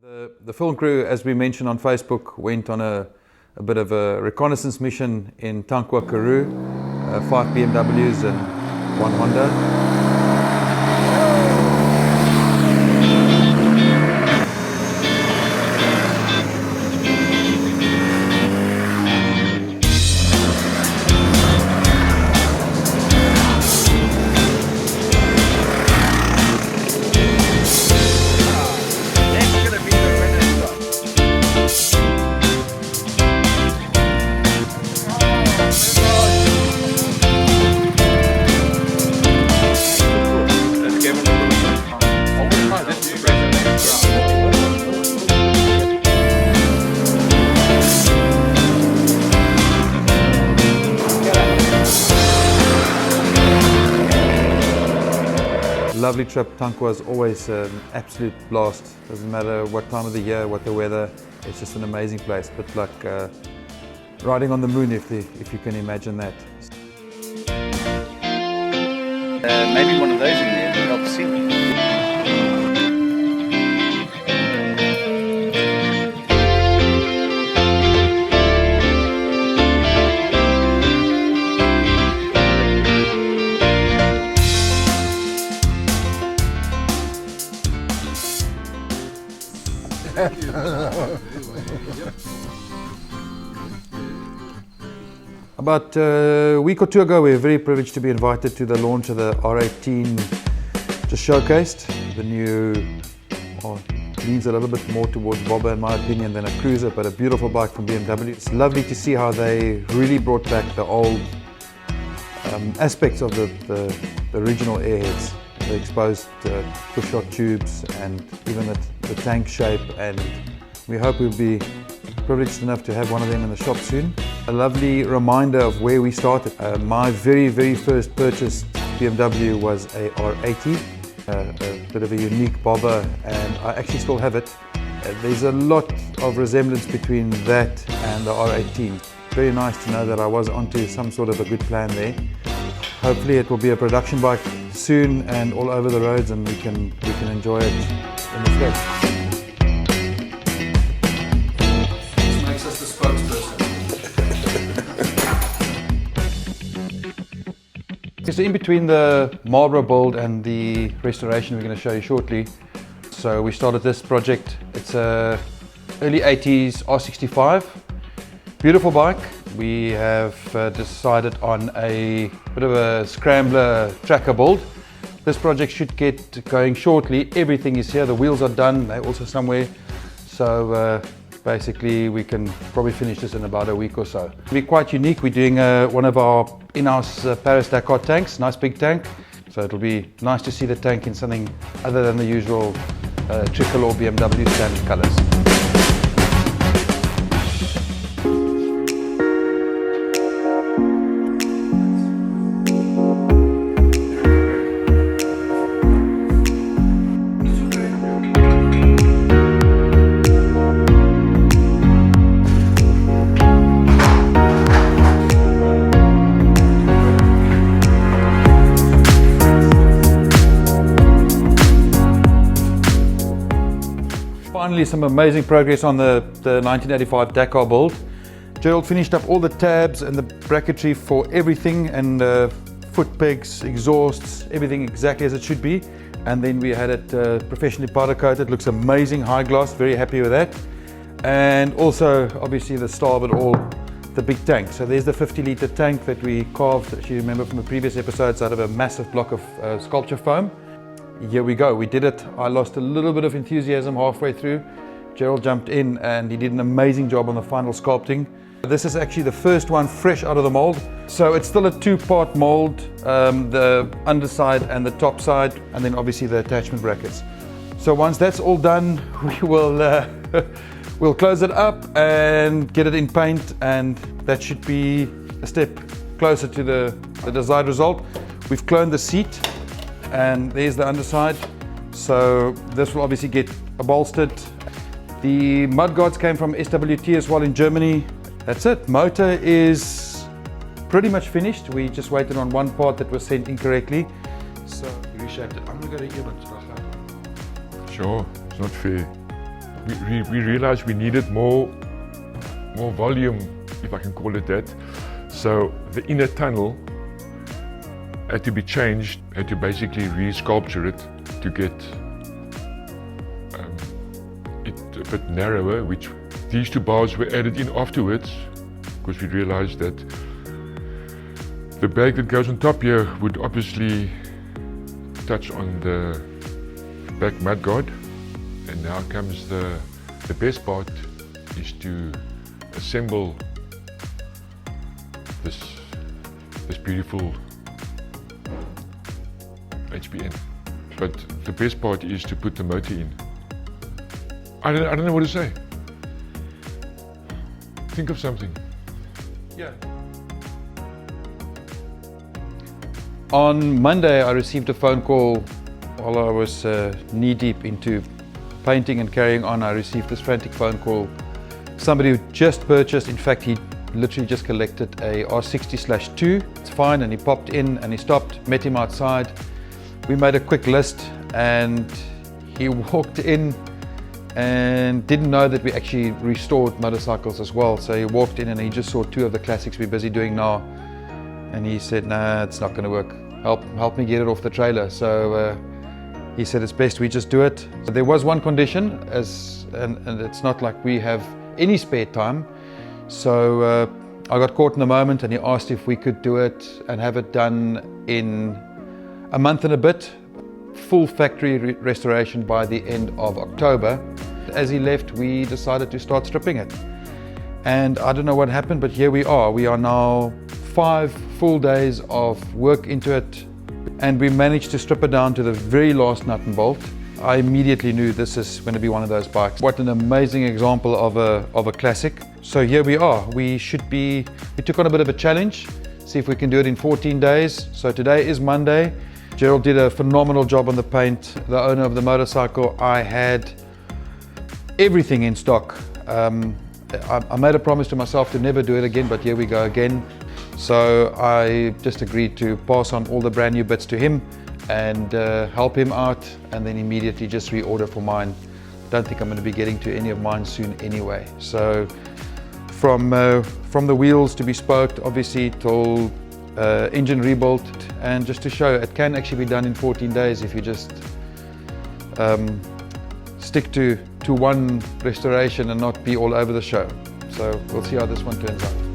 The film crew, as we mentioned on Facebook, went on a bit of a reconnaissance mission in Tankwa Karoo, 5 BMWs and 1 Honda. Lovely trip. Tankwa is always an absolute blast. Doesn't matter what time of the year, what the weather, it's just an amazing place. But like riding on the moon, if you can imagine that. Maybe one of those in there to help see. About a week or two ago, we were very privileged to be invited to the launch of the R18, just showcased. The new, leans a little bit more towards bobber in my opinion than a cruiser, but a beautiful bike from BMW. It's lovely to see how they really brought back the old aspects of the original airheads. The exposed push-shot tubes and even the tank shape, and we hope we'll be privileged enough to have one of them in the shop soon. A lovely reminder of where we started. My very first purchased BMW was a R80, a bit of a unique bobber, and I actually still have it. There's a lot of resemblance between that and the R18. Very nice to know that I was onto some sort of a good plan there. Hopefully it will be a production bike soon and all over the roads, and we can enjoy it in the flesh. This makes us the spokesperson. So in between the Marlboro build and the restoration we're going to show you shortly, so we started this project. It's a early 80s R65, beautiful bike. We have decided on a bit of a scrambler tracker build. This project should get going shortly. Everything is here, the wheels are done, they're also somewhere. So basically we can probably finish this in about a week or so. It'll be quite unique. We're doing one of our in-house Paris-Dakar tanks, nice big tank. So it'll be nice to see the tank in something other than the usual tricolor BMW standard colors. Finally, some amazing progress on the 1985 Dakar build. Gerald finished up all the tabs and the bracketry for everything, and foot pegs, exhausts, everything exactly as it should be. And then we had it professionally powder coated. Looks amazing, high gloss, very happy with that. And also obviously the star of it all, the big tank. So there's the 50-litre tank that we carved, if you remember from the previous episodes, out of a massive block of sculpture foam. Here we go, we did it. I lost a little bit of enthusiasm halfway through. Gerald jumped in and he did an amazing job on the final sculpting. This is actually the first one fresh out of the mold. So it's still a two-part mold, the underside and the top side, and then obviously the attachment brackets. So once that's all done, we will we'll close it up and get it in paint, and that should be a step closer to the desired result. We've cloned the seat, and there's the underside. So this will obviously get bolstered. The mudguards came from SWT as well in Germany. That's it. Motor is pretty much finished. We just waited on one part that was sent incorrectly. So we reshaped it. I'm gonna go to Earbuds. Sure, it's not fair. we realized we needed more volume, if I can call it that. So the inner tunnel had to be changed, had to basically re-sculpture it to get it a bit narrower, which these two bars were added in afterwards, because we realized that the bag that goes on top here would obviously touch on the back mudguard. And now comes the best part, is to assemble this beautiful HPN. But the best part is to put the motor in. I don't know what to say. Think of something. Yeah. On Monday, I received a phone call while I was knee-deep into painting and carrying on. I received this frantic phone call. Somebody who just purchased, in fact, he literally just collected a R60/2. It's fine, and he popped in and he stopped, met him outside. We made a quick list, and he walked in and didn't know that we actually restored motorcycles as well. So he walked in and he just saw two of the classics we're busy doing now. And he said, nah, it's not going to work. Help me get it off the trailer. So he said it's best we just do it. So there was one condition, and it's not like we have any spare time. So I got caught in the moment, and he asked if we could do it and have it done in a month and a bit. Full factory restoration by the end of October. As he left, we decided to start stripping it. And I don't know what happened, but here we are. We are now 5 full days of work into it, and we managed to strip it down to the very last nut and bolt. I immediately knew this is going to be one of those bikes. What an amazing example of a classic. So here we are. We took on a bit of a challenge, see if we can do it in 14 days. So today is Monday. Gerald did a phenomenal job on the paint. The owner of the motorcycle, I had everything in stock. I made a promise to myself to never do it again, but here we go again. So I just agreed to pass on all the brand new bits to him and help him out, and then immediately just reorder for mine. Don't think I'm going to be getting to any of mine soon anyway. So from the wheels to be spoked, obviously, till engine rebuilt, and just to show it can actually be done in 14 days if you just stick to one restoration and not be all over the show. So we'll see how this one turns out.